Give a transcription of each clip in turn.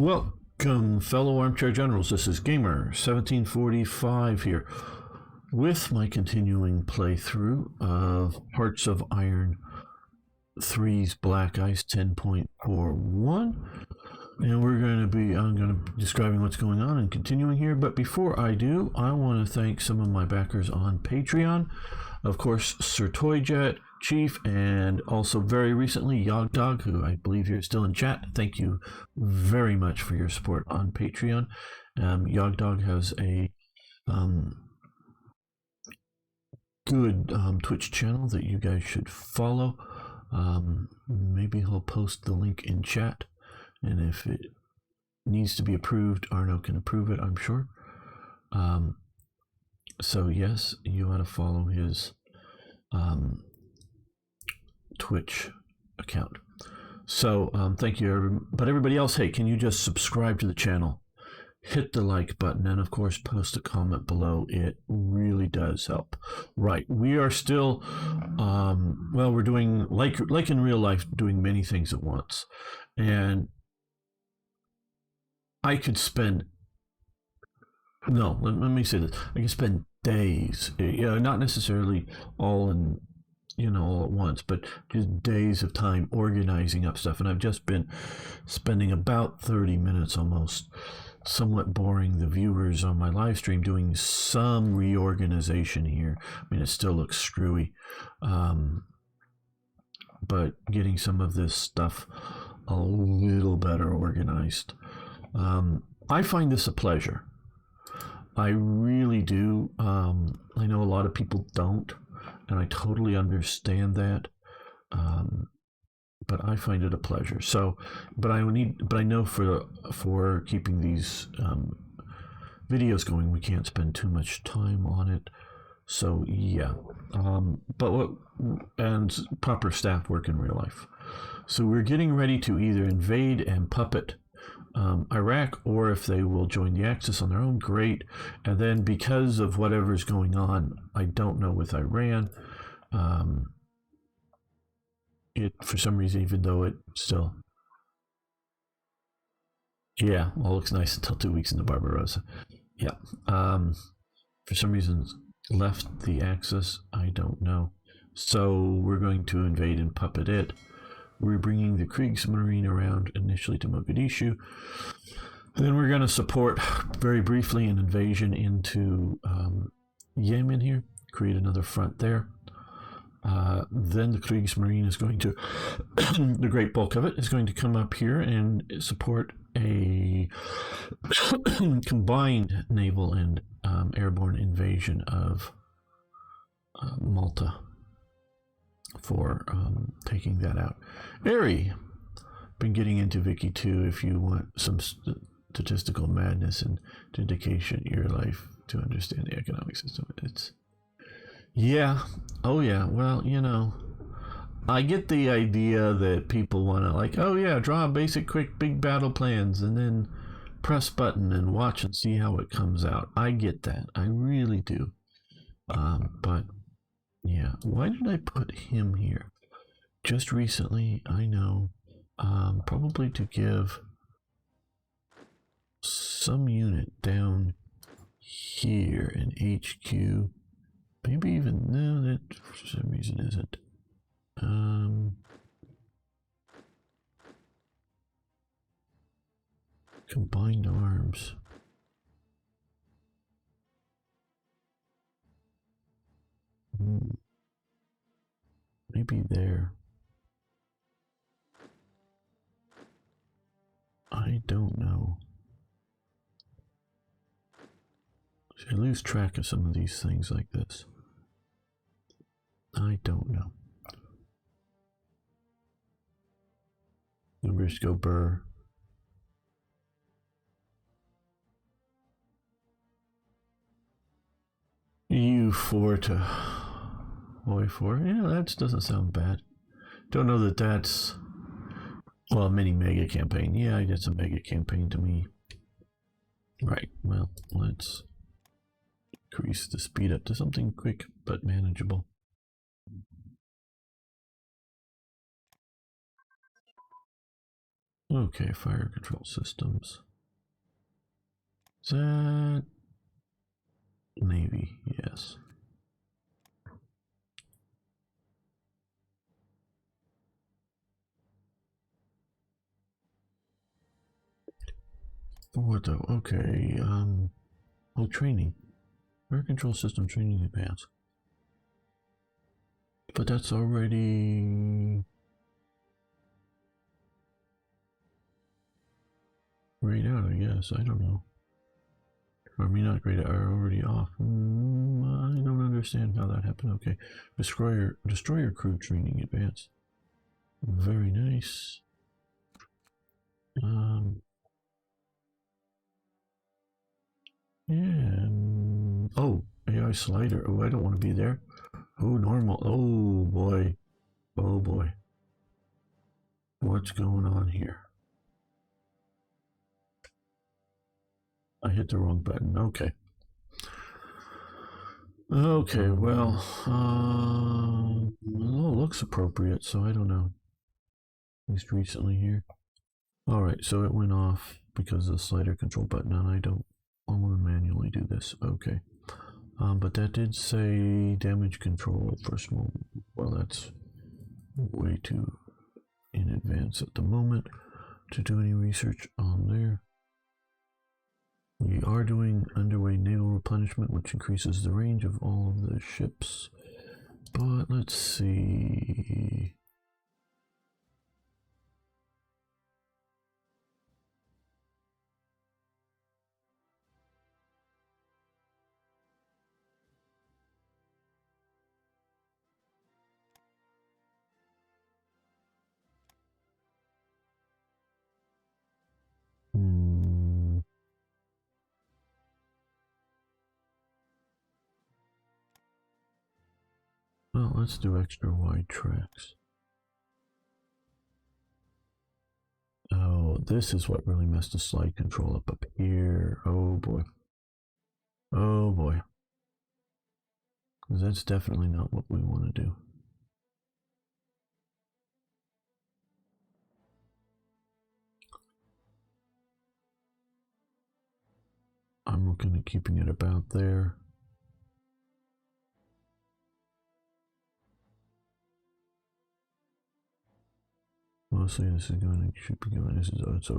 Welcome, fellow armchair generals. This is Gamer 1745 here with my continuing playthrough of Hearts of Iron 3's Black Ice 10.41. And I'm going to be describing what's going on and continuing here. But before I do, I want to thank some of my backers on Patreon. Of course, Sir Toyjet, Chief, and also very recently Yogdog, who I believe you're still in chat. Thank you very much for your support on Patreon. Yogdog has a good Twitch channel that you guys should follow. Maybe he'll post the link in chat, and if it needs to be approved, Arno can approve it, I'm sure. So yes, you ought to follow his Twitch account. So thank you, but everybody else, hey, can you just subscribe to the channel, hit the like button, and of course post a comment below? It really does help. Right, we are still we're doing like in real life, doing many things at once, and I could spend let me say this, I can spend days, not necessarily all in all at once, but just days of time organizing up stuff. And I've just been spending about 30 minutes almost, somewhat boring the viewers on my live stream, doing some reorganization here. I mean, it still looks screwy, but getting some of this stuff a little better organized. I find this a pleasure. I really do. I know a lot of people don't, and I totally understand that. But I find it a pleasure. So, but I know for keeping these videos going, we can't spend too much time on it. So yeah, and proper staff work in real life. So we're getting ready to either invade and puppet Iraq, or if they will join the Axis on their own, great. And then because of whatever's going on, I don't know with Iran, it for some reason, even though it still, all looks nice until 2 weeks into Barbarossa. For some reason left the Axis, I don't know. So we're going to invade and puppet it. We're bringing the Submarine around initially to Mogadishu. Then we're going to support very briefly an invasion into Yemen here, create another front there. Then the Kriegsmarine is going to, the great bulk of it is going to come up here and support a combined naval and airborne invasion of Malta for taking that out. Airy, been getting into Vicky 2 if you want some statistical madness and dedication to your life to understand the economic system. It's well, I get the idea that people want to draw basic quick big battle plans and then press button and watch and see how it comes out. I get that, I really do. But yeah, why did I put him here? Just recently, I know, probably to give some unit down here in HQ. Maybe even, no, that for some reason isn't. Combined arms. Maybe there. I don't know. I lose track of some of these things like this. I don't know. Numbers go burr. U4 to Y4. Yeah, that doesn't sound bad. Don't know that that's, well, a mini mega campaign. Yeah, I guess a mega campaign to me. Right, well, let's increase the speed up to something quick but manageable. Okay, fire control systems. Is that Navy? Yes. What though? Okay. Oh, training. Fire control system training advance. But that's already grayed out, I guess. I don't know. Or me not grayed out, are already off. I don't understand how that happened. Okay. Destroyer crew training advance. Very nice. Yeah. Oh, AI slider. Oh, I don't want to be there. Oh, normal. Oh, boy. Oh, boy. What's going on here? I hit the wrong button. Okay. Okay, well, looks appropriate, so I don't know. At least recently here. Alright, so it went off because of the slider control button, and I want to manually do this. Okay. But that did say damage control for small. Well, that's way too in advance at the moment to do any research on there. We are doing underway naval replenishment, which increases the range of all of the ships. But let's see. Well, let's do extra wide tracks. Oh, this is what really messed the slide control up here. Oh boy. Oh boy. Because that's definitely not what we want to do. I'm looking at keeping it about there. Mostly this is should be going, it's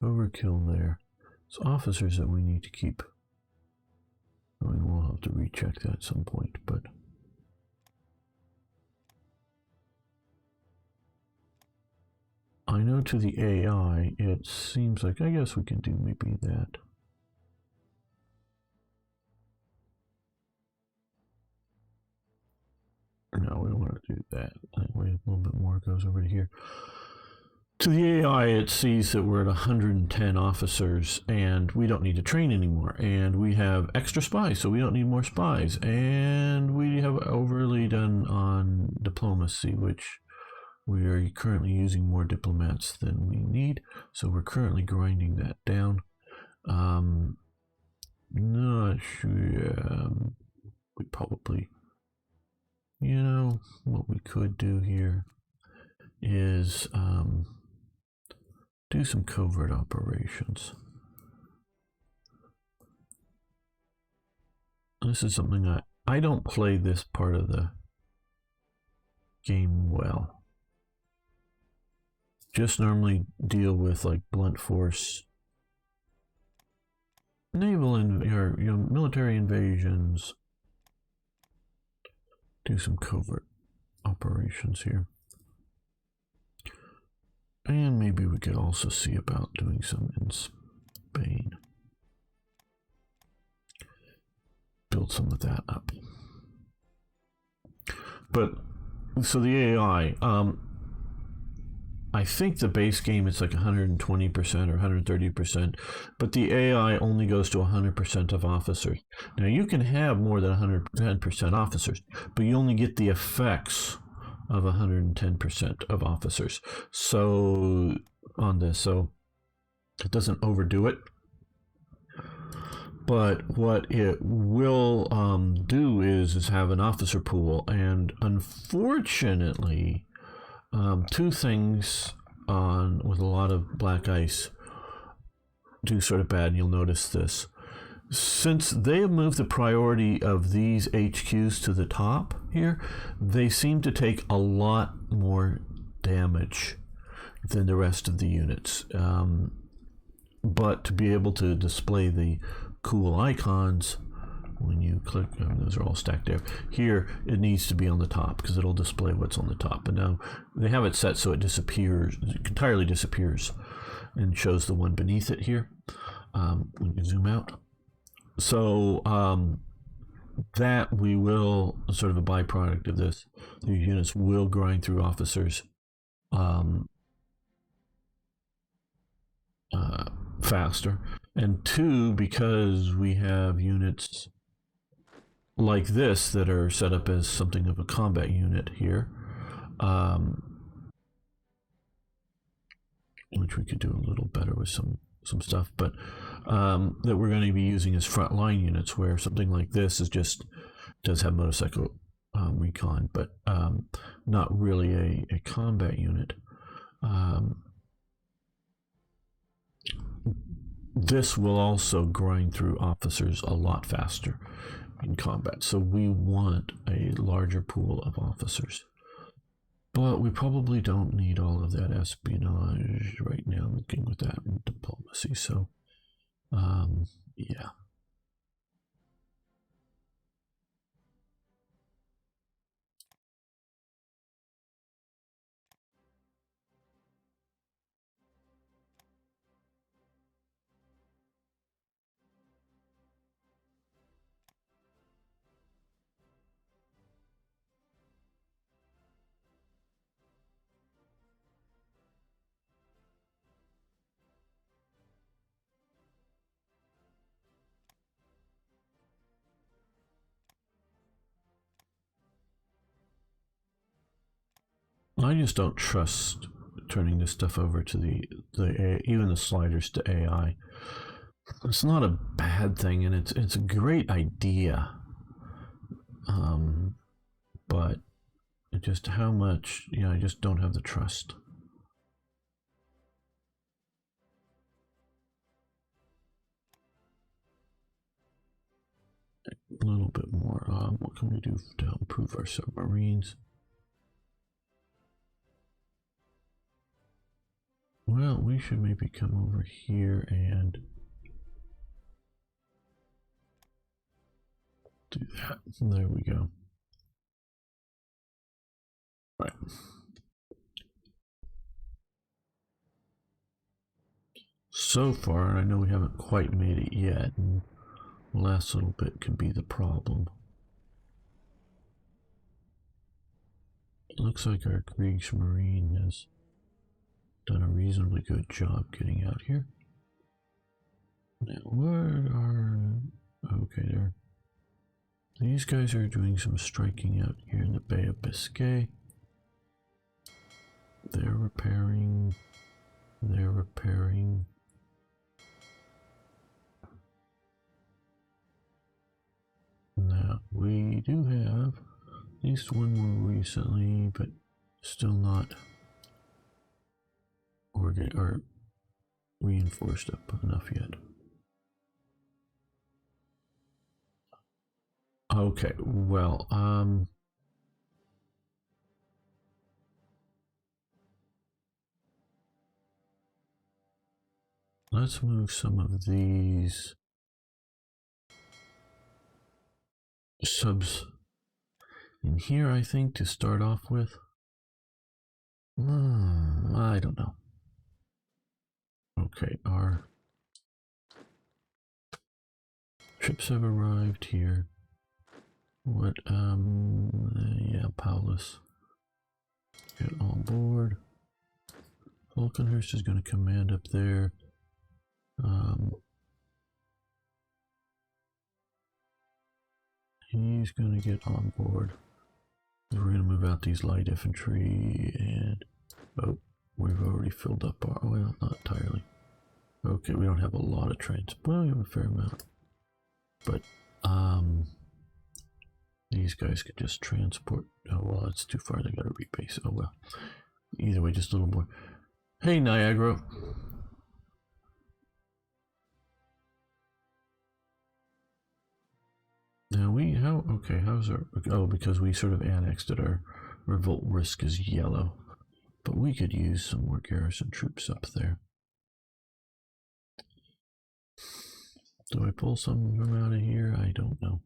overkill there. It's officers that we need to keep. I mean, we'll have to recheck that at some point, but I know to the AI, it seems like, I guess we can do maybe that. No, we don't want to do that. Wait a little bit more, it goes over to here. To the AI, it sees that we're at 110 officers and we don't need to train anymore. And we have extra spies, so we don't need more spies. And we have overly done on diplomacy, which we are currently using more diplomats than we need. So we're currently grinding that down. Not sure. We probably, you know, what we could do here is do some covert operations. This is something I don't play this part of the game well. Just normally deal with like blunt force, naval or military invasions. Do some covert operations here. And maybe we could also see about doing some in Spain. Build some of that up. But, so the AI, I think the base game it's like 120% or 130%, but the AI only goes to 100% of officers. Now you can have more than 110% officers, but you only get the effects of 110% of officers. So on this, so it doesn't overdo it. But what it will do is have an officer pool, and unfortunately, two things on with a lot of black ice do sort of bad, and you'll notice this. Since they have moved the priority of these HQs to the top here, they seem to take a lot more damage than the rest of the units. But to be able to display the cool icons, when you click, those are all stacked there. Here, it needs to be on the top because it'll display what's on the top. And now they have it set so it disappears, it entirely disappears, and shows the one beneath it here. When you zoom out. So that we will, sort of a byproduct of this, the units will grind through officers faster. And two, because we have units like this that are set up as something of a combat unit here, which we could do a little better with some stuff, but that we're going to be using as frontline units, where something like this is just does have motorcycle recon, but not really a combat unit. This will also grind through officers a lot faster in combat, so we want a larger pool of officers. But we probably don't need all of that espionage right now, looking with that in diplomacy. So, yeah. I just don't trust turning this stuff over to the even the sliders to AI. It's not a bad thing, and it's a great idea. But just how much, I just don't have the trust. A little bit more. What can we do to improve our submarines? Well, we should maybe come over here and do that. There we go. Right. So far, I know we haven't quite made it yet, and the last little bit could be the problem. It looks like our Kriegsmarine has done a reasonably good job getting out here. Now, what are... Okay, there. These guys are doing some striking out here in the Bay of Biscay. They're repairing. They're repairing. Now, we do have at least one more recently, but still not or reinforced up enough yet. Okay, well, let's move some of these subs in here, I think, to start off with. I don't know. Okay, our ships have arrived here. What, yeah, Paulus, get on board. Falconhurst is going to command up there. He's going to get on board. We're going to move out these light infantry, and oh, we've already filled up our, well, not entirely. Okay, we don't have a lot of trains, but we have a fair amount. But these guys could just transport. Oh well, it's too far. They got to rebase. Oh well. Either way, just a little more. Hey, Niagara. Now how's our, oh, because we sort of annexed it, our revolt risk is yellow. But we could use some more garrison troops up there. Do I pull some of them out of here? I don't know.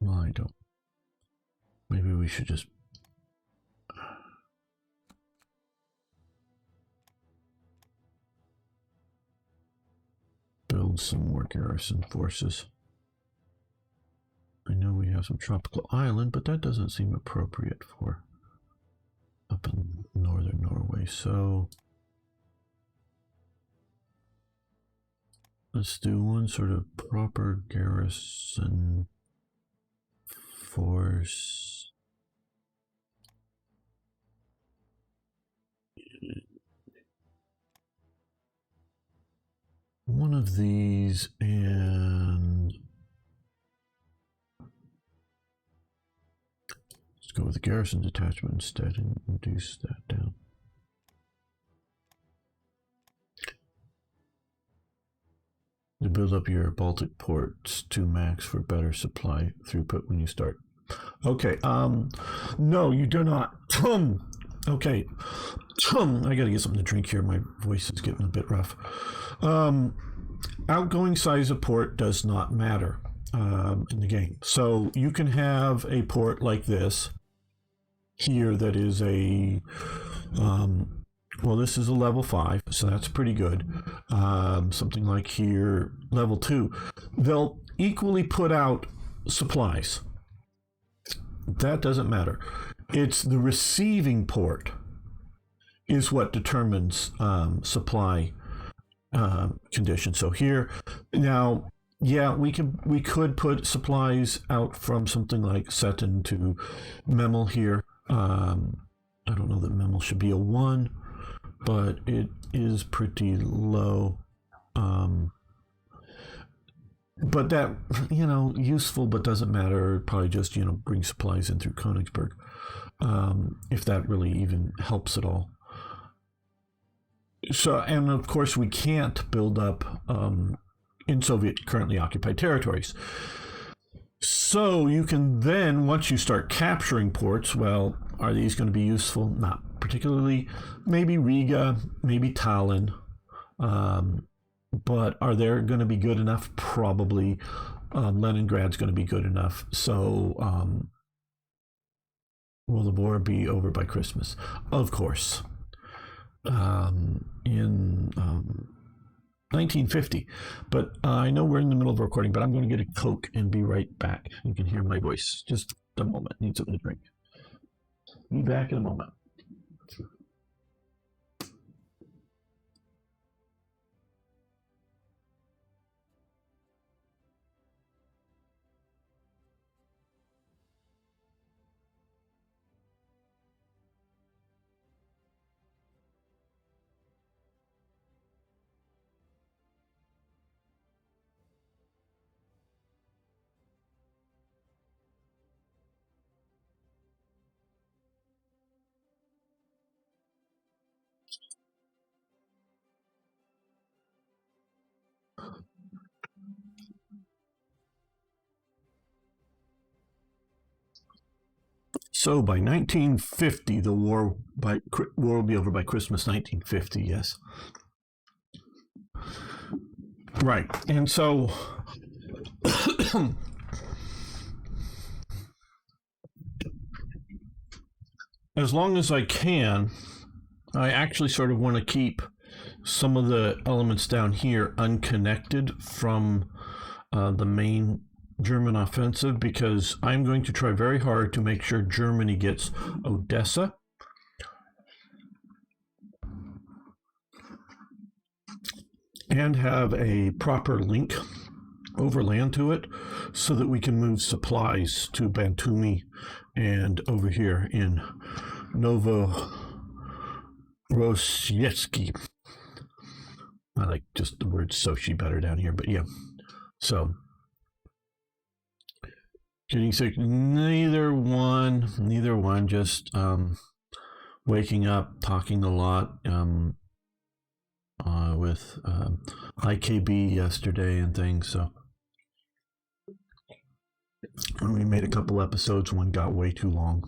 Well, I don't. Maybe we should just build some more garrison forces. I know we have some tropical island, but that doesn't seem appropriate for up in northern Norway. So let's do one sort of proper garrison force. One of these, and let's go with the garrison detachment instead and reduce that down. To build up your Baltic ports to max for better supply throughput when you start. Okay, no, you do not. Okay, I gotta get something to drink here. My voice is getting a bit rough. Outgoing size of port does not matter in the game. So you can have a port like this here that is a well, this is a level 5, so that's pretty good. Something like here, level 2. They'll equally put out supplies. That doesn't matter. It's the receiving port is what determines supply conditions. So here, now, yeah, we could put supplies out from something like Seton to Memel here. I don't know that Memel should be a 1. But it is pretty low. But that, useful, but doesn't matter. Probably just, bring supplies in through Königsberg. If that really even helps at all. So, and of course, we can't build up in Soviet currently occupied territories. So you can then, once you start capturing ports, well, are these going to be useful? Not particularly. Maybe Riga, maybe Tallinn. But are they going to be good enough? Probably. Leningrad's going to be good enough. So will the war be over by Christmas? Of course. In 1950. But I know we're in the middle of a recording, but I'm going to get a Coke and be right back. You can hear my voice. Just a moment. Need something to drink. Be back in a moment. So by 1950, the war will be over by Christmas 1950. Yes, right. And so, as long as I can, I actually sort of want to keep some of the elements down here unconnected from the main German offensive, because I'm going to try very hard to make sure Germany gets Odessa. And have a proper link overland to it so that we can move supplies to Batumi and over here in Novo Rosiecki. I like just the word Sochi better down here, but yeah. So, getting sick, neither one, just waking up, talking a lot with IKB yesterday and things. So, we made a couple episodes, one got way too long.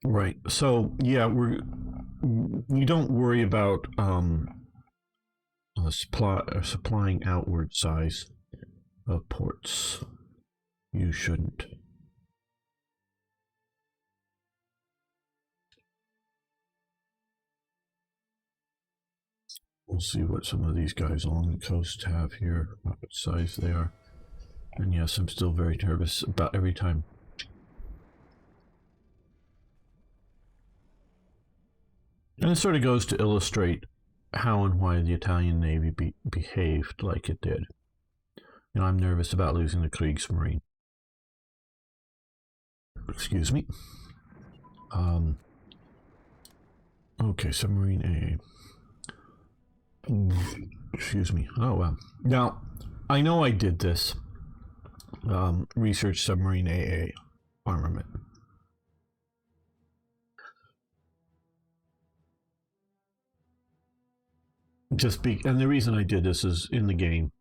Right. So, yeah, you don't worry about supplying outward size of ports. You shouldn't. We'll see what some of these guys along the coast have here, what size they are. And yes, I'm still very nervous about every time. And it sort of goes to illustrate how and why the Italian Navy behaved like it did. You know, I'm nervous about losing the Kriegsmarine. Excuse me. Okay, submarine A. Excuse me. Oh, well. Now, I know I did this. Research submarine AA armament. And the reason I did this is in the game.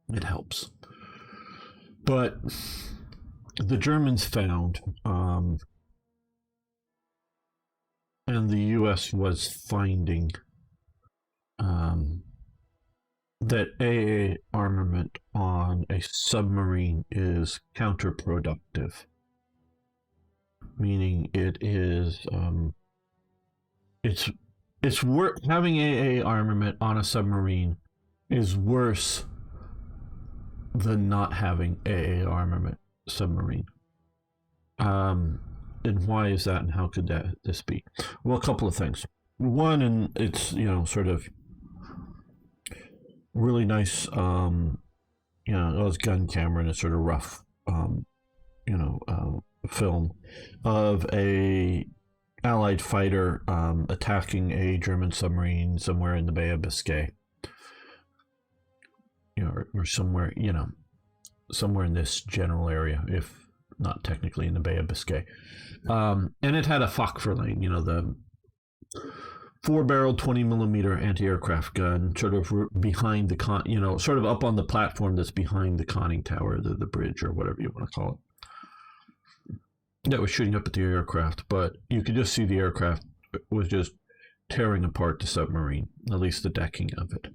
It helps. But the Germans found, and the U.S. was finding, that AA armament on a submarine is counterproductive. Meaning it is, it's worth having AA armament on a submarine is worse than not having AA armament submarine. And why is that, and how could this be? Well, a couple of things. One, and it's, sort of really nice, it's gun camera and a sort of rough, film of a Allied fighter attacking a German submarine somewhere in the Bay of Biscay. Or somewhere, somewhere in this general area, if not technically in the Bay of Biscay. And it had a Fokker-Lane, the 4-barreled 20-millimeter anti-aircraft gun, sort of behind the sort of up on the platform that's behind the conning tower, the bridge, or whatever you want to call it. That was shooting up at the aircraft, but you could just see the aircraft was just tearing apart the submarine, at least the decking of it.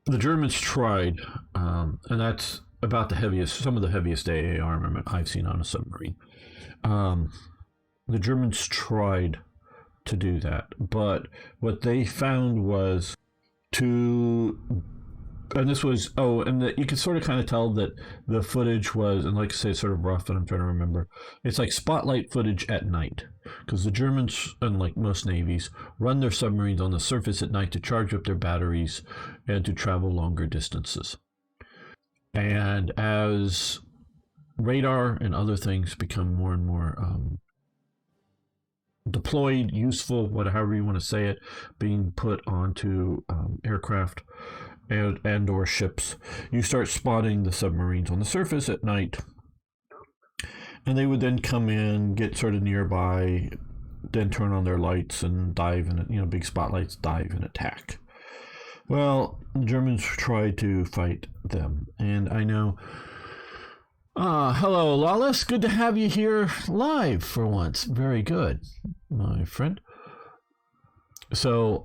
The Germans tried, and that's about some of the heaviest AA armament I've seen on a submarine. The Germans tried to do that, but what they found was you could sort of kind of tell that the footage was, and like I say, it's sort of rough, and I'm trying to remember. It's like spotlight footage at night, because the Germans, unlike most navies, run their submarines on the surface at night to charge up their batteries and to travel longer distances. And as radar and other things become more and more deployed, useful, however you want to say it, being put onto aircraft and or ships, you start spotting the submarines on the surface at night, and they would then come in, get sort of nearby, then turn on their lights and dive in, big spotlights, dive and attack. Well, the Germans tried to fight them, and I know. Hello, Lawless. Good to have you here live for once. Very good, my friend. So,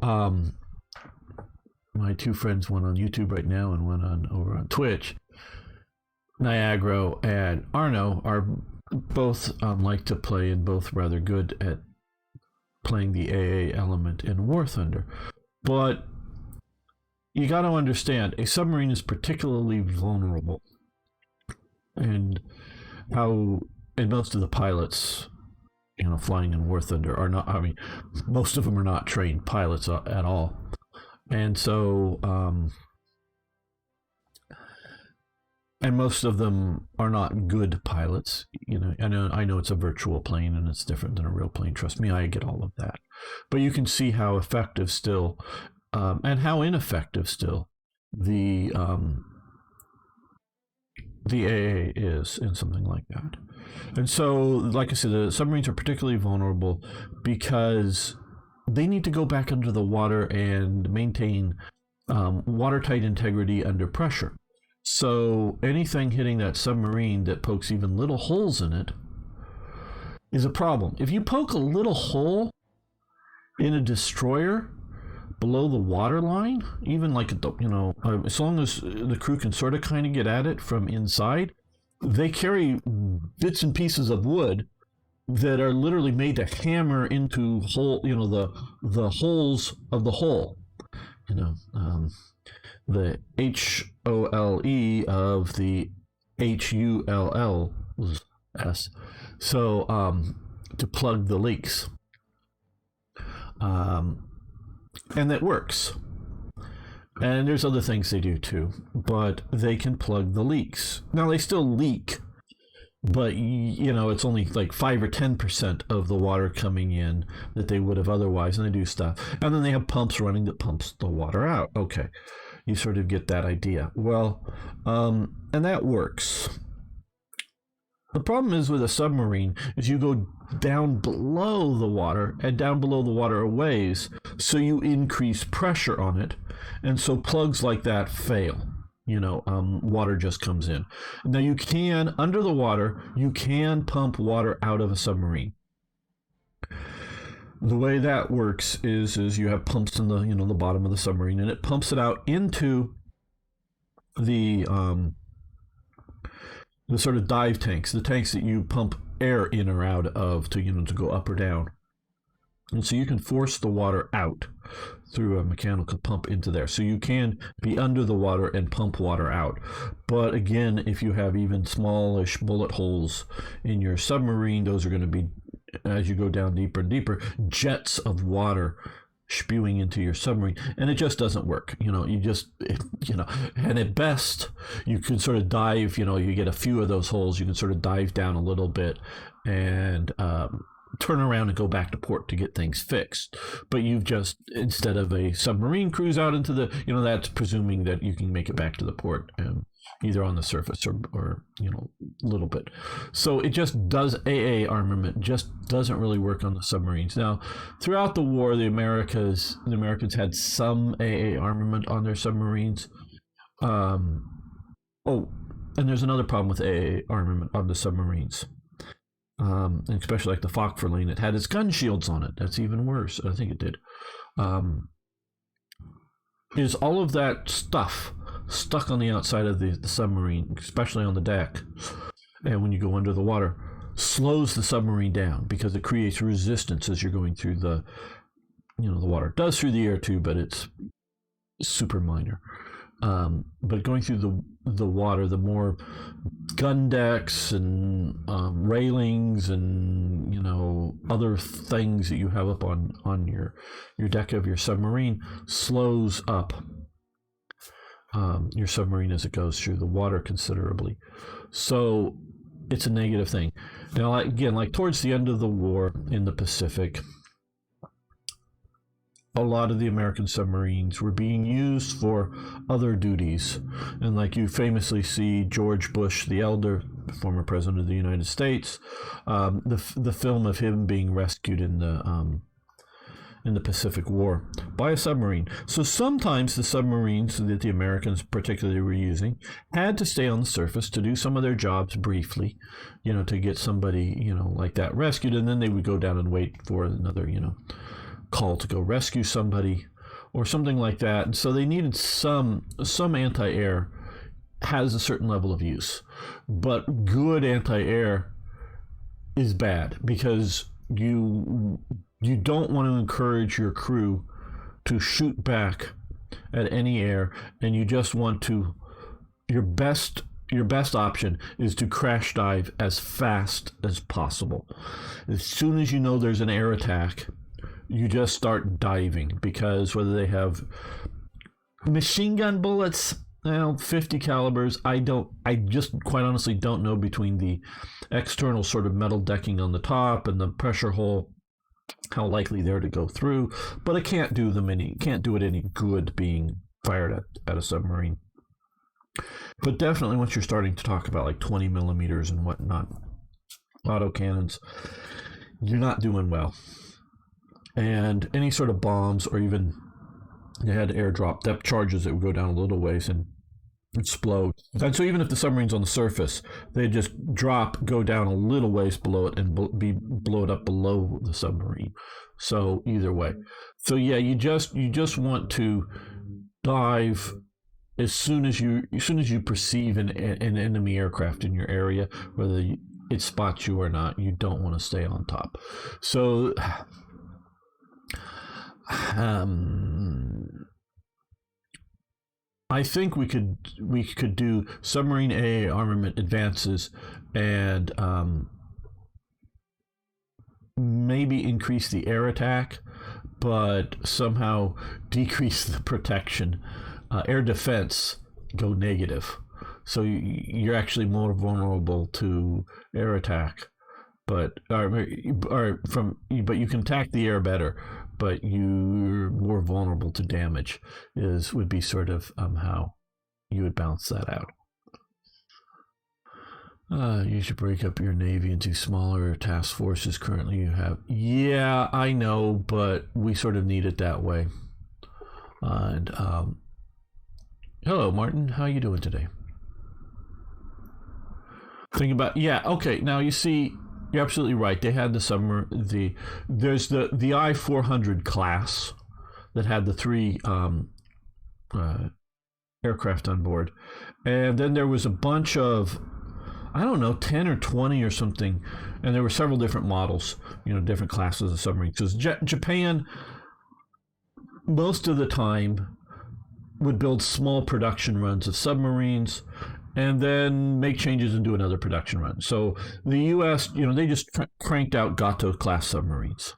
my two friends, one on YouTube right now and one over on Twitch, Niagara and Arno, are both like to play and both rather good at playing the AA element in War Thunder. But you got to understand, a submarine is particularly vulnerable. And most of the pilots, flying in War Thunder are not, most of them are not trained pilots at all. And so and most of them are not good pilots. I know it's a virtual plane and it's different than a real plane. Trust me, I get all of that. But you can see how effective still, and how ineffective still, the AA is in something like that. And so, like I said, the submarines are particularly vulnerable because they need to go back under the water and maintain watertight integrity under pressure. So anything hitting that submarine that pokes even little holes in it is a problem. If you poke a little hole in a destroyer below the water line, even like, as long as the crew can sort of kind of get at it from inside, they carry bits and pieces of wood that are literally made to hammer into the holes of the hull. The HOLE of the HULLS. So to plug the leaks. And that works. And there's other things they do too, but they can plug the leaks. Now they still leak, but it's only like 5 or 10% of the water coming in that they would have otherwise, and they do stuff. And then they have pumps running that pumps the water out. Okay, you sort of get that idea. Well, and that works. The problem is with a submarine is you go down below the water, and down below the water a ways, so you increase pressure on it, and so plugs like that fail. Water just comes in. Now you can, under the water, you can pump water out of a submarine. The way that works is you have pumps in the bottom of the submarine, and it pumps it out into the sort of dive tanks, the tanks that you pump air in or out of to go up or down. And so you can force the water out through a mechanical pump into there. So you can be under the water and pump water out. But again, if you have even smallish bullet holes in your submarine, those are going to be, as you go down deeper and deeper, jets of water spewing into your submarine, and it just doesn't work. And at best you can sort of dive, you get a few of those holes, you can sort of dive down a little bit and turn around and go back to port to get things fixed. But you've just, instead of a submarine cruise out into the, that's presuming that you can make it back to the port, either on the surface or a little bit. So it just does, AA armament just doesn't really work on the submarines. Now, throughout the war, the Americans had some AA armament on their submarines. And there's another problem with AA armament on the submarines. And especially like the Fokker-Lane, it had its gun shields on it. That's even worse. I think it did. Is all of that stuff stuck on the outside of the submarine, especially on the deck, and when you go under the water, slows the submarine down because it creates resistance as you're going through the water. It does through the air too, but it's super minor. But going through the water, the more gun decks and railings and other things that you have up on your deck of your submarine slows up your submarine as it goes through the water considerably. So it's a negative thing. Now, again, like towards the end of the war in the Pacific, a lot of the American submarines were being used for other duties. And like you famously see George Bush the Elder, former president of the United States, the film of him being rescued in the Pacific War by a submarine. So sometimes the submarines that the Americans particularly were using had to stay on the surface to do some of their jobs briefly, to get somebody, like that rescued, and then they would go down and wait for another, call to go rescue somebody or something like that. And so they needed some anti-air has a certain level of use, but good anti-air is bad because you don't want to encourage your crew to shoot back at any air, and you just want to, your best option is to crash dive as fast as possible. As soon as you know there's an air attack, you just start diving, because whether they have machine gun bullets, Well, 50 calibers. I just quite honestly don't know between the external sort of metal decking on the top and the pressure hull how likely they're to go through. But I can't do it any good being fired at a submarine. But definitely once you're starting to talk about like 20 millimeters and whatnot, auto cannons, you're not doing well. And any sort of bombs or even they had airdrop depth charges that would go down a little ways and explode. And so even if the submarine's on the surface, they just drop, go down a little ways below it, and be blown up below the submarine. So either way, so yeah, you just want to dive as soon as you perceive an enemy aircraft in your area, whether it spots you or not. You don't want to stay on top. So. I think we could do submarine A armament advances and maybe increase the air attack, but somehow decrease the protection. Air defense go negative, so you're actually more vulnerable to air attack. But you can attack the air better, but you're more vulnerable to damage. Would be sort of how you would balance that out. You should break up your Navy into smaller task forces currently you have. Yeah, I know, but we sort of need it that way. And hello, Martin. How you doing today? Think about okay. Now you see. You're absolutely right. They had there's the I-400 class that had the three aircraft on board, and then there was a bunch of, I don't know, 10 or 20 or something, and there were several different models, different classes of submarines. Because Japan, most of the time, would build small production runs of submarines and then make changes and do another production run. So the U.S., they just cranked out Gato class submarines.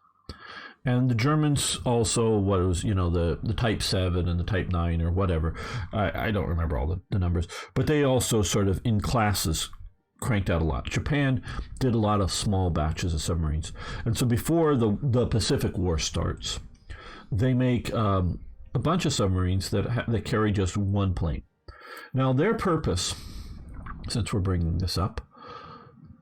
And the Germans also, the Type 7 and the Type 9 or whatever. I don't remember all the numbers. But they also sort of, in classes, cranked out a lot. Japan did a lot of small batches of submarines. And so before the Pacific War starts, they make a bunch of submarines that carry just one plane. Now, their purpose, since we're bringing this up,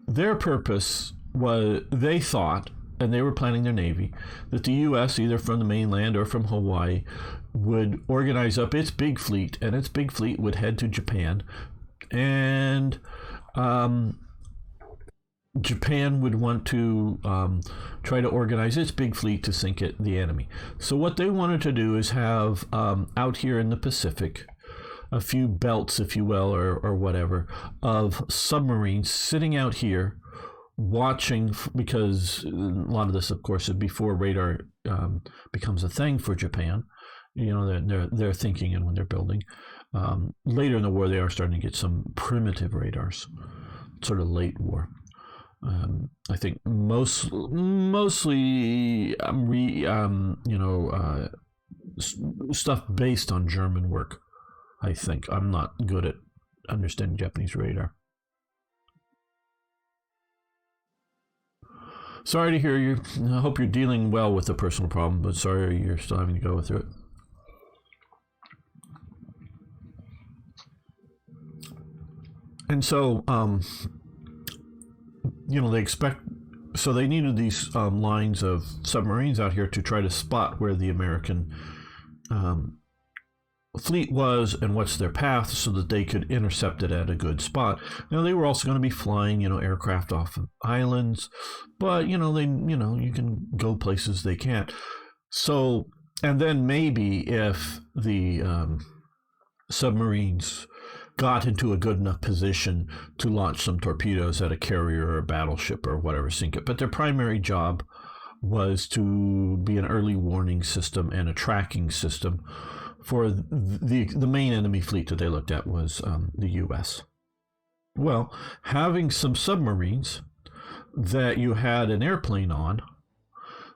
their purpose was, they thought, and they were planning their Navy, that the U.S., either from the mainland or from Hawaii, would organize up its big fleet, and its big fleet would head to Japan, and Japan would want to try to organize its big fleet to sink the enemy. So what they wanted to do is have, out here in the Pacific, a few belts, if you will, or whatever, of submarines sitting out here watching, because a lot of this, of course, is before radar becomes a thing for Japan. They're thinking and when they're building. Later in the war, they are starting to get some primitive radars, sort of late war. I think mostly stuff based on German work. I think I'm not good at understanding Japanese radar. Sorry to hear you. I hope you're dealing well with the personal problem, but sorry you're still having to go through it. And so, they expect, so they needed these lines of submarines out here to try to spot where the American fleet was and what's their path, so that they could intercept it at a good spot. Now, they were also going to be flying, aircraft off of islands, but you can go places they can't. So, and then maybe if the submarines got into a good enough position to launch some torpedoes at a carrier or a battleship or whatever, sink it. But their primary job was to be an early warning system and a tracking system for the main enemy fleet that they looked at was the U.S. Well, having some submarines that you had an airplane on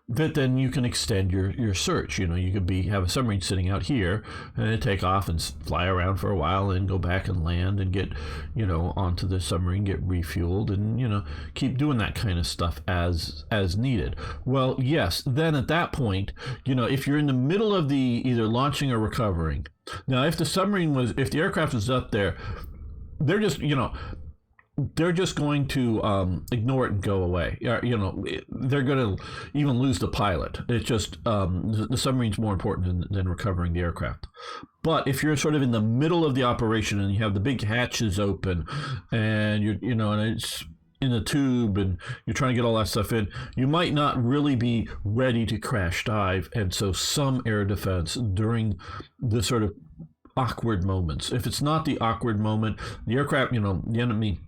that then you can extend your search. You know, you could have a submarine sitting out here and then take off and fly around for a while and go back and land and get, onto the submarine, get refueled, and, keep doing that kind of stuff as needed. Well, yes, then at that point, if you're in the middle of the either launching or recovering, now if the aircraft was up there, they're just, they're just going to ignore it and go away. They're going to even lose the pilot. It's just the submarine's more important than recovering the aircraft. But if you're sort of in the middle of the operation and you have the big hatches open, and and it's in the tube, and you're trying to get all that stuff in, you might not really be ready to crash dive, and so some air defense during the sort of awkward moments. If it's not the awkward moment, the aircraft, the enemy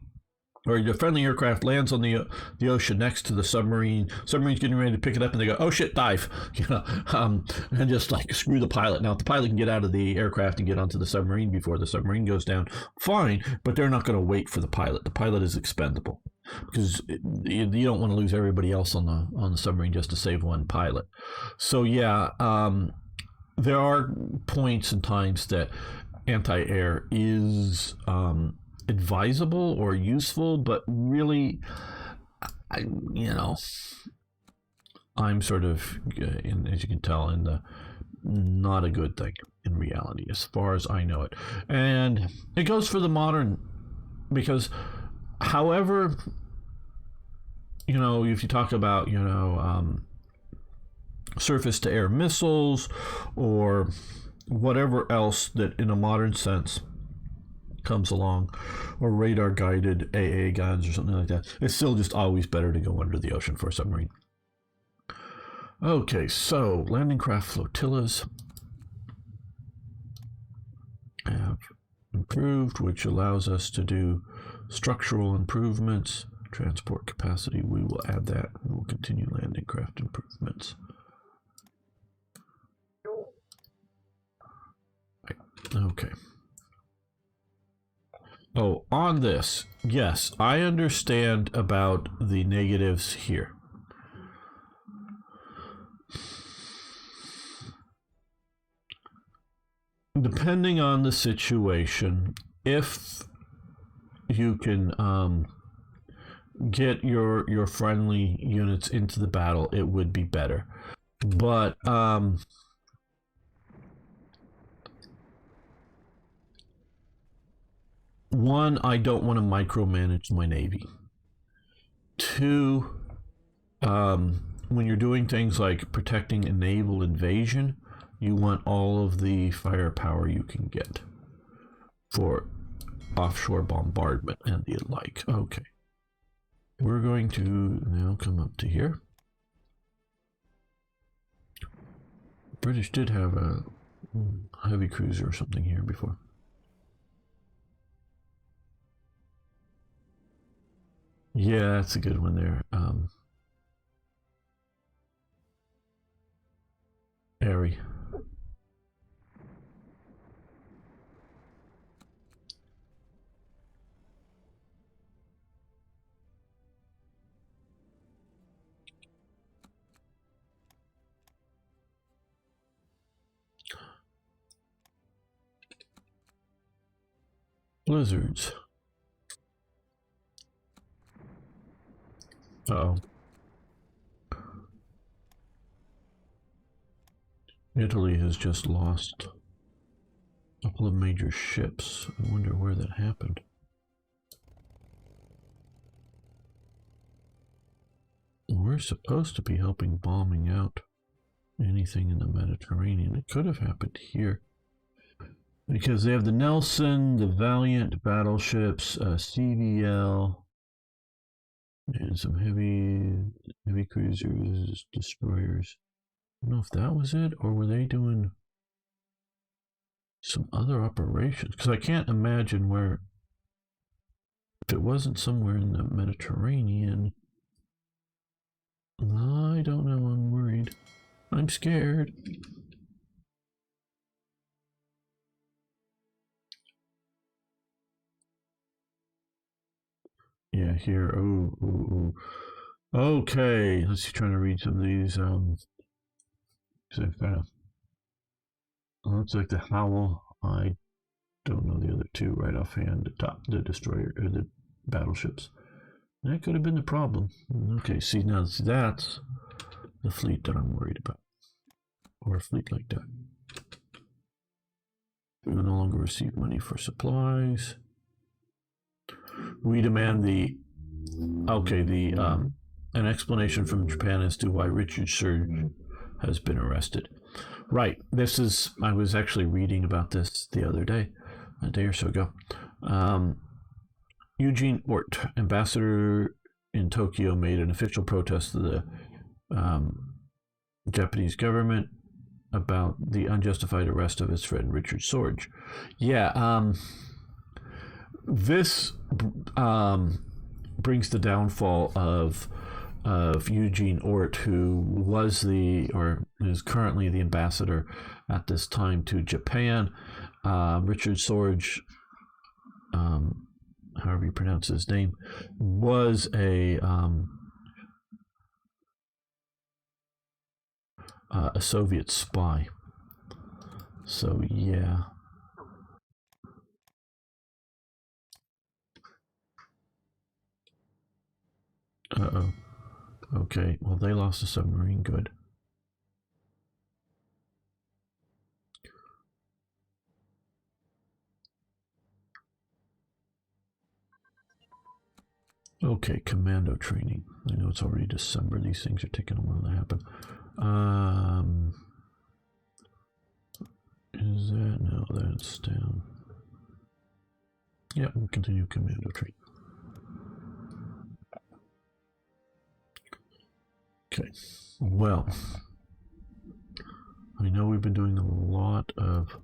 or your friendly aircraft lands on the ocean next to the submarine. Submarine's getting ready to pick it up, and they go, "Oh shit, dive!" And just like screw the pilot. Now, if the pilot can get out of the aircraft and get onto the submarine before the submarine goes down, fine. But they're not going to wait for the pilot. The pilot is expendable because you don't want to lose everybody else on the submarine just to save one pilot. So yeah, there are points and times that anti-air is advisable or useful, but really, I'm sort of, as you can tell, in the not a good thing in reality, as far as I know it. And it goes for the modern, because however, if you talk about, surface to air missiles or whatever else that in a modern sense comes along, or radar guided AA guns or something like that, it's still just always better to go under the ocean for a submarine. Okay, so landing craft flotillas have improved, which allows us to do structural improvements. Transport capacity, we will add that. We will continue landing craft improvements. Okay. Oh, on this, yes, I understand about the negatives here. Depending on the situation, if you can get your friendly units into the battle, it would be better. But one, I don't want to micromanage my Navy. Two, when you're doing things like protecting a naval invasion, you want all of the firepower you can get for offshore bombardment and the like. Okay. We're going to now come up to here. British did have a heavy cruiser or something here before. Yeah, that's a good one there. Airy. Blizzards. Uh-oh. Italy has just lost a couple of major ships. I wonder where that happened. We're supposed to be helping bombing out anything in the Mediterranean. It could have happened here, because they have the Nelson, the Valiant battleships, CVL, and some heavy cruisers, destroyers. I don't know if that was it, or were they doing some other operations? Because I can't imagine where, if it wasn't somewhere in the Mediterranean. I don't know, I'm worried. I'm scared. Yeah, here, ooh. Okay, let's see, trying to read some of these. Looks like the Howl. I don't know the other two right offhand. The destroyer or the battleships. That could have been the problem. Okay, see now that's the fleet that I'm worried about, or a fleet like that. We will no longer receive money for supplies. We demand an explanation from Japan as to why Richard Surge has been arrested. Right. I was actually reading about this the other day, a day or so ago. Eugene Ort, ambassador in Tokyo, made an official protest to the Japanese government about the unjustified arrest of his friend Richard Sorge. Yeah, this brings the downfall of Eugene Ort, who was or is currently the ambassador at this time to Japan. Richard Sorge, however you pronounce his name, was a Soviet spy. So yeah. Uh-oh. Okay, well, they lost a submarine. Good. Okay, commando training. I know it's already December. These things are taking a while to happen. Is that? No, that's down. Yeah, we'll continue commando training. Okay, well, I know we've been doing a lot of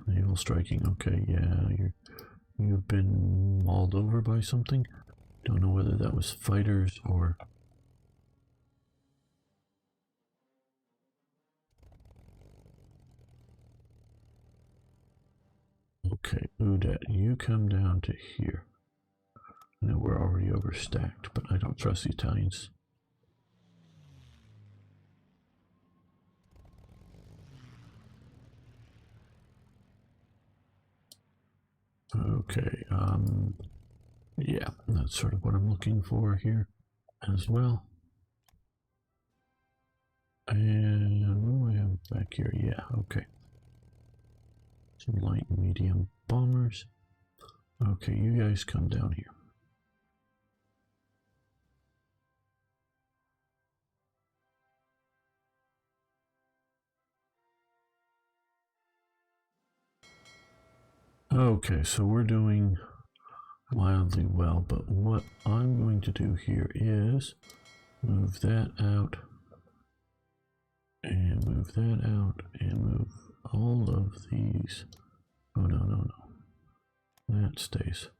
naval striking. Okay, yeah, you've been mauled over by something. Don't know whether that was fighters or... Okay, Udet, you come down to here. I know we're already overstacked, but I don't trust the Italians. Okay, yeah, that's sort of what I'm looking for here as well. And what do I have back here? Yeah, okay. Some light and medium bombers. Okay, you guys come down here. Okay, so we're doing wildly well, but what I'm going to do here is move that out and move that out and move all of these. Oh, no. That stays.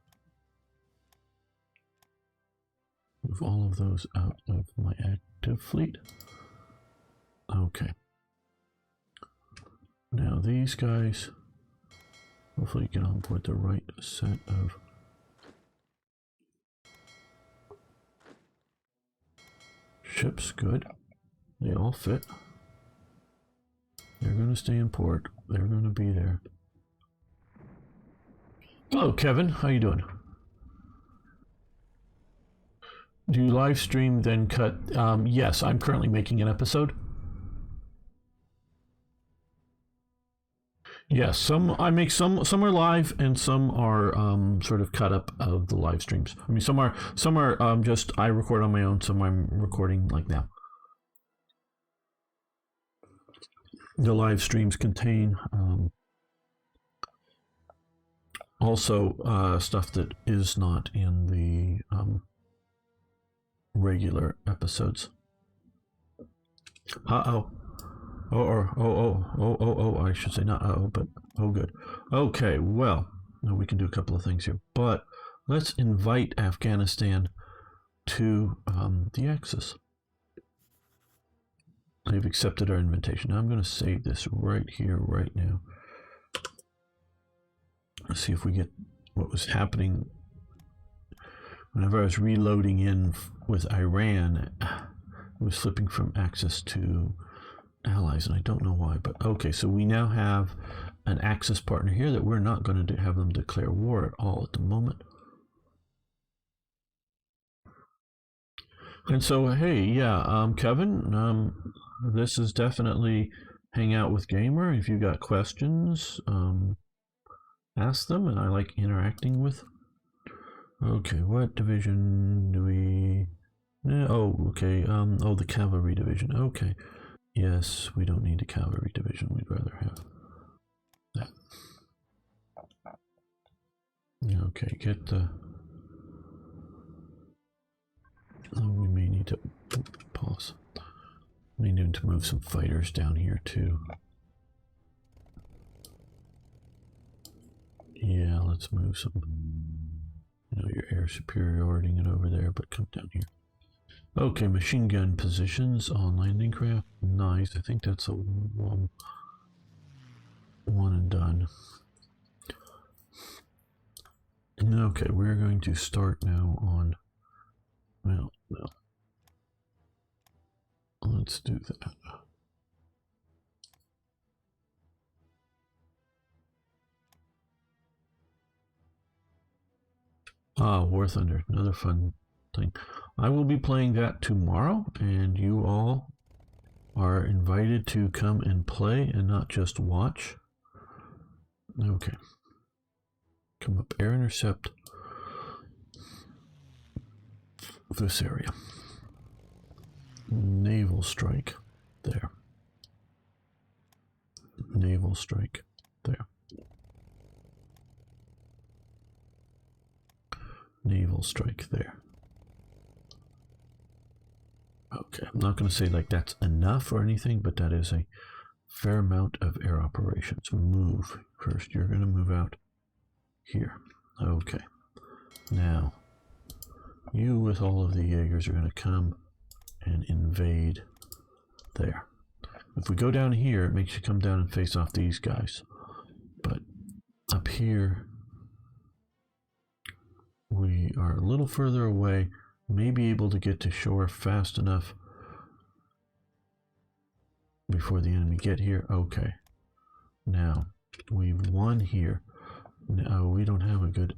Move all of those out of my active fleet. Okay. Now these guys, hopefully get on board the right set of ships. Good. They all fit. They're going to stay in port. They're going to be there. Hello, Kevin. How you doing? Do you live stream then cut? Yes, I'm currently making an episode. Yes, I make some are live and some are sort of cut up of the live streams. I mean, some are just I record on my own. Some I'm recording like now. The live streams contain also stuff that is not in the regular episodes. Oh, I should say not but oh, good. Okay, well, now we can do a couple of things here, but let's invite Afghanistan to the Axis. They've accepted our invitation. Now I'm going to save this right here, right now. Let's see if we get what was happening whenever I was reloading in with Iran, it was flipping from Axis to Allies, and I don't know why. But okay, so we now have an Axis partner here that we're not going to have them declare war at all at the moment. And so, hey, yeah, Kevin, this is definitely Hang Out with Gamer. If you got questions, ask them, and I like interacting with. Okay, what division do we? Oh, okay. Oh, the cavalry division. Okay. Yes, we don't need a cavalry division. We'd rather have that. Okay, get the. Oh, we may need to pause. We need to move some fighters down here too. Yeah, let's move some. You know, your air superiority it over there, but come down here. Okay, machine gun positions on landing craft. Nice. I think that's a one and done. Okay, we're going to start now on. Well, let's do that. War Thunder, another fun thing. I will be playing that tomorrow, and you all are invited to come and play and not just watch. Okay. Come up, air intercept this area. Naval strike there. Naval strike there. Naval strike there. Okay, I'm not going to say like that's enough or anything, but that is a fair amount of air operations. Move first. You're going to move out here. Okay. Now, you with all of the Jaegers are going to come and invade there. If we go down here, it makes you come down and face off these guys. But up here, we are a little further away, may be able to get to shore fast enough before the enemy get here. Okay. Now, we've won here. No, we don't have a good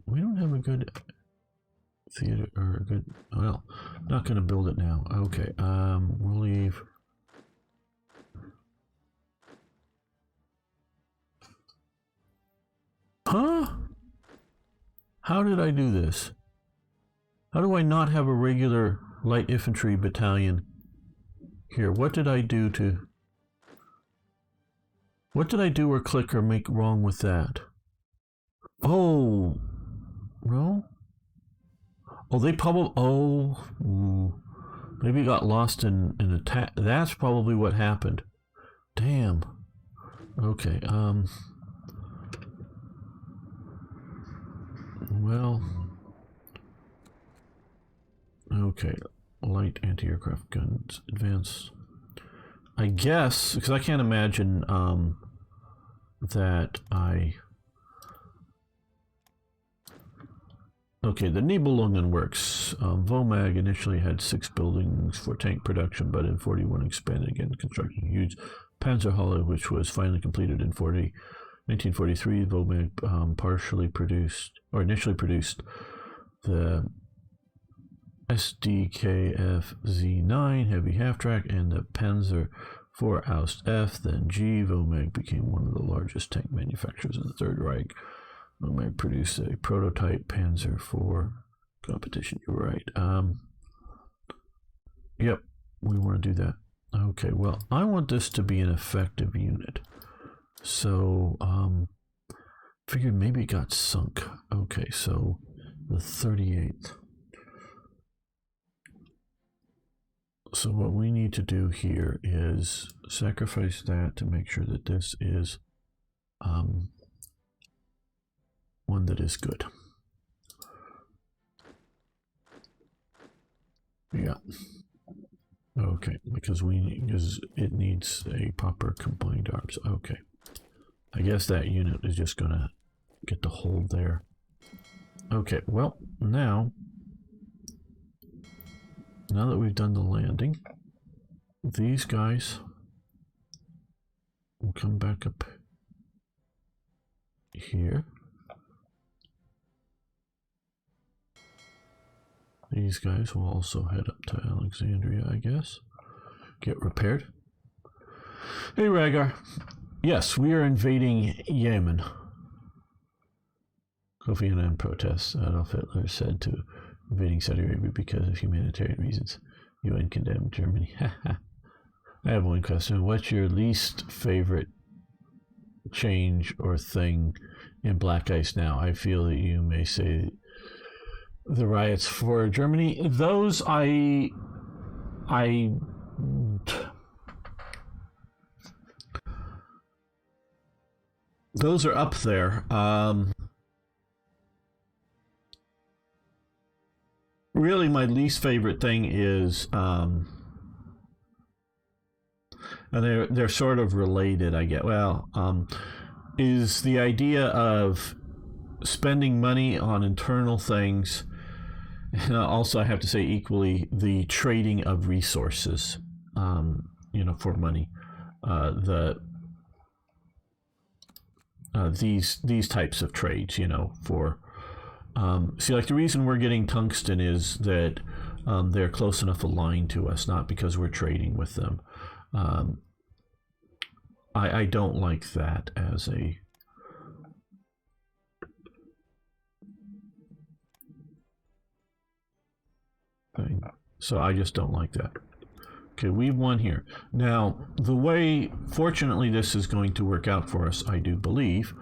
theater or a good, well, not going to build it now. Okay, we'll leave. Huh? How did I do this? How do I not have a regular light infantry battalion here? What did I do to... What did I do or click or make wrong with that? Oh, no? Oh, they probably... Oh, maybe got lost in an attack. That's probably what happened. Damn. Okay, well... Okay, light anti-aircraft guns, advance. I guess, because I can't imagine that I... Okay, the Nibelungen works. Vomag initially had 6 buildings for tank production, but in 41 expanded again, constructing huge Panzerhalle, which was finally completed in 1943. Vomag partially produced, or initially produced, the SDKF Z9 heavy half-track and the Panzer IV Aust F, then G. Vomag became one of the largest tank manufacturers in the Third Reich. Vomag produced a prototype Panzer IV competition. You're right. Yep, we want to do that. Okay, well, I want this to be an effective unit. So, figured maybe it got sunk. Okay, so the 38th. So what we need to do here is sacrifice that to make sure that this is one that is good. Yeah. Okay, because it needs a proper combined arms. Okay. I guess that unit is just gonna get the hold there. Okay, well, now now that we've done the landing, these guys will come back up here. These guys will also head up to Alexandria, I guess. Get repaired. Hey, Rhaegar. Yes, we are invading Yemen. Kofi Annan protests. Adolf Hitler said to invading Saudi Arabia because of humanitarian reasons. UN condemned Germany. I have one question. What's your least favorite change or thing in Black Ice now? I feel that you may say the riots for Germany. Those those are up there. Really, my least favorite thing is, and they're sort of related, I get. Well, is the idea of spending money on internal things. Also, I have to say equally the trading of resources, for money. These types of trades, for see, like the reason we're getting tungsten is that they're close enough aligned to us, not because we're trading with them. I don't like that as a thing. So I just don't like that. Okay, we've won here. Now, the way, fortunately, this is going to work out for us, I do believe.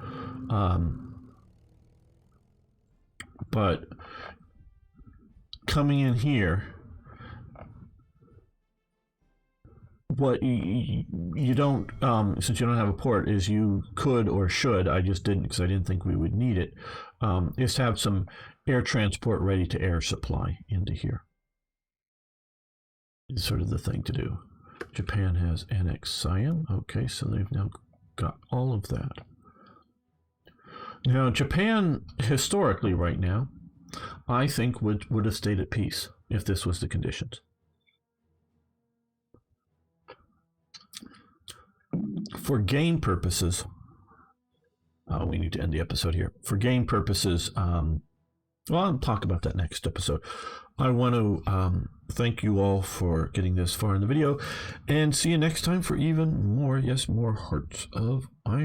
But coming in here, what you don't, since you don't have a port, is you could or should, I just didn't because I didn't think we would need it, is to have some air transport ready to air supply into here. Is sort of the thing to do. Japan has annexed Siam. Okay, so they've now got all of that. Now, Japan, historically right now, I think would have stayed at peace if this was the conditions. For game purposes, we need to end the episode here. For game purposes, well, I'll talk about that next episode. I want to thank you all for getting this far in the video, and see you next time for even more, yes, more Hearts of Iron.